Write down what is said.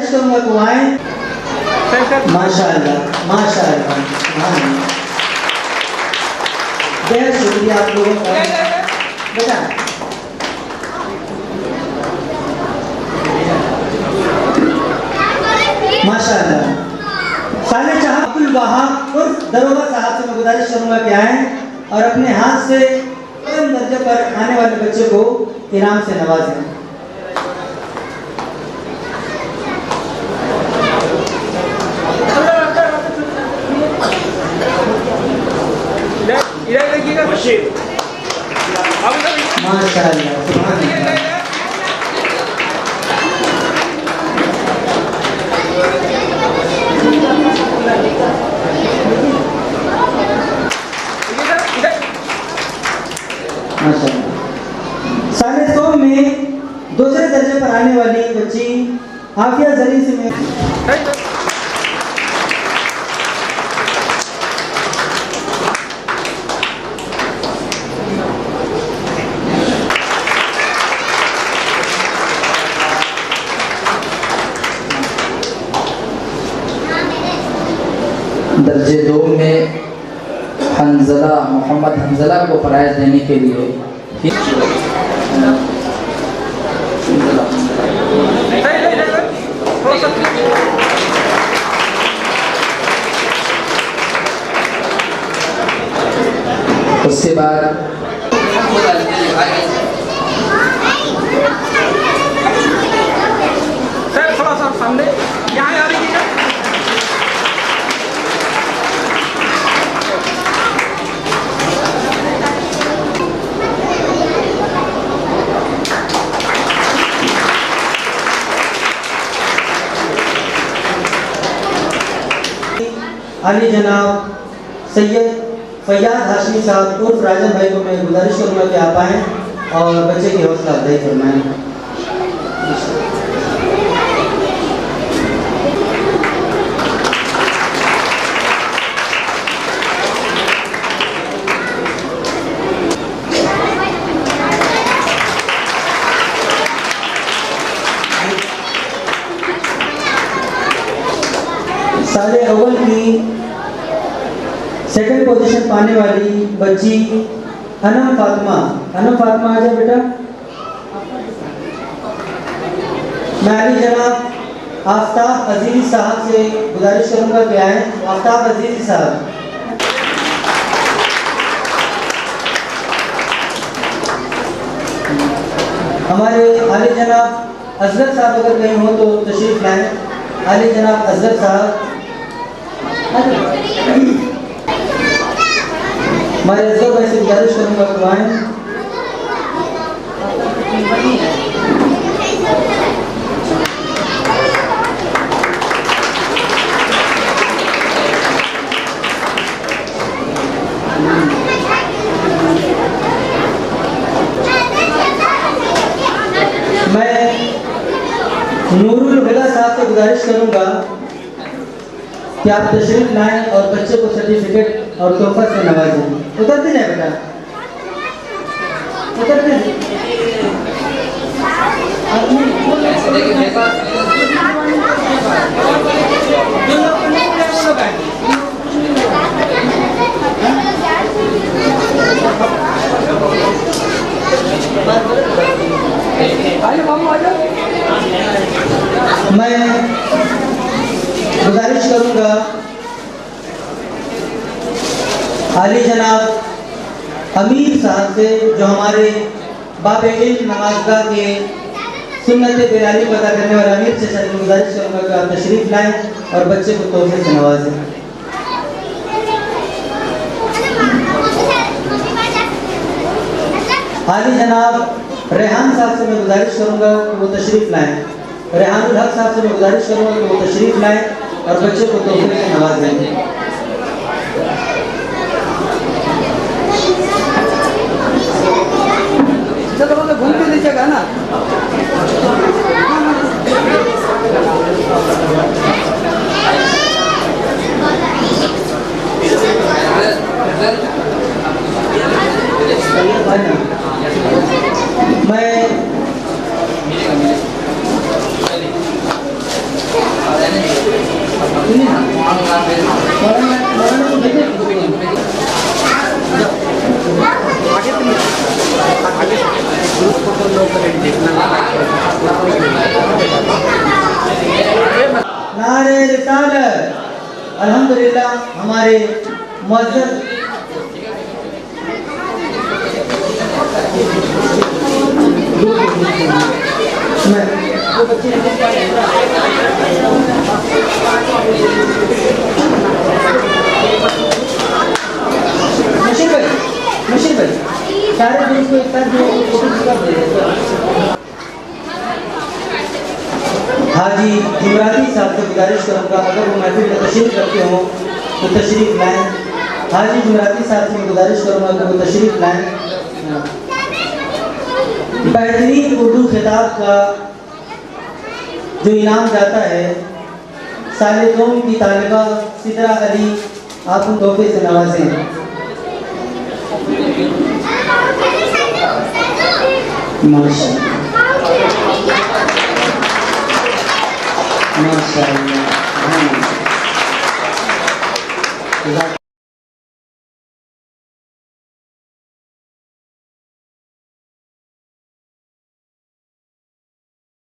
गुजारिश करूंगा कि वो आए। माशाअल्लाह माशाअल्लाह, बेहद शुक्रिया आप लोगों का। बेटा माशाअल्लाह, साले चाह अब्दुल वहाब उर्फ दरोगा साहब से मैं गुजारिश करूंगा कि आए और अपने हाथ से प्रथम दर्जे पर आने वाले बच्चे को इनाम से नवाजें। माशाअल्लाह, सुभान अल्लाह। साढ़े 100 में दूसरे दर्जे पर आने वाली बच्ची आफिया जरी से मैं दर्जे 2 में हंजला मोहम्मद हंजला को प्राइज देने के लिए उसके बाद सर थोड़ा सा सामने यहाँ आ रही है। अली जनाब सैयद फैयाद हाशमी साहब उर्फ राजन भाई को मैं गुजारिश करूँगा कि आप आएँ और बच्चे की हौसला अफजाई फरमाएँ। साले अव्वल की सेकंड पोजीशन पाने वाली बच्ची अनम फातिमा आ जाए बेटा। मैं अली जनाब आफ्ताब अजीज साहब से गुजारिश करूंगा कि आए। आफ्ताब अजीज साहब, हमारे अली जनाब असगर साहब अगर कहीं हो तो तशरीफ लाएं। अली जनाब असगर साहब, हमारे असगर भाई से गुजारिश करूंगा कि आए। मैं नूरुल हुदा साहब से गुजारिश करूंगा कि आप तशरीफ लाएं और बच्चे को सर्टिफिकेट और तोहफा से नवाजें। उतरते जाए बेटा, उतरते मैं गुजारिश करूंगा अली जनाब अमीर साहब से, जो हमारे बाबे इल्म नमाज़गाह के सुन्नत बिरानी पता करने वाले अमीर से गुजारिश करूंगा कि आप तशरीफ लाएं और बच्चे को तोहफे से नवाजें। अली जनाब रेहान साहब से मैं गुजारिश करूंगा कि वो तशरीफ लाएं। रेहानुल हक साहब से मैं गुजारिश करूंगा कि वो तशरीफ लाएं और बच्चे को तोहफे से नवाजें। घूम के लीजिएगा ना। मैं सुनिए ना, मौलाना को देखे आगे तो नहीं आगे ग्रुप फोटो लोग करेंगे देखना नारे रिसालत। अल्हम्दुलिल्लाह हमारे मुअज्जज़ वो बच्चे मुशीर भाई सारे दिन को एक साथ जो हाजी इमराती साहब से गुजारिश करूँगा, अगर वो महफिल में तशरीफ़ रखते हों तो तशरीफ़ लाएँ। हाजी इमराती साहब से गुजारिश करूँगा कि वो तशरीफ़ लाएँ। बेहतरीन उर्दू खिताब का जो इनाम जाता है साले कौम की तालिबा सितरा अली, आप उन तोहफे से नवाजें। माशाअल्लाह।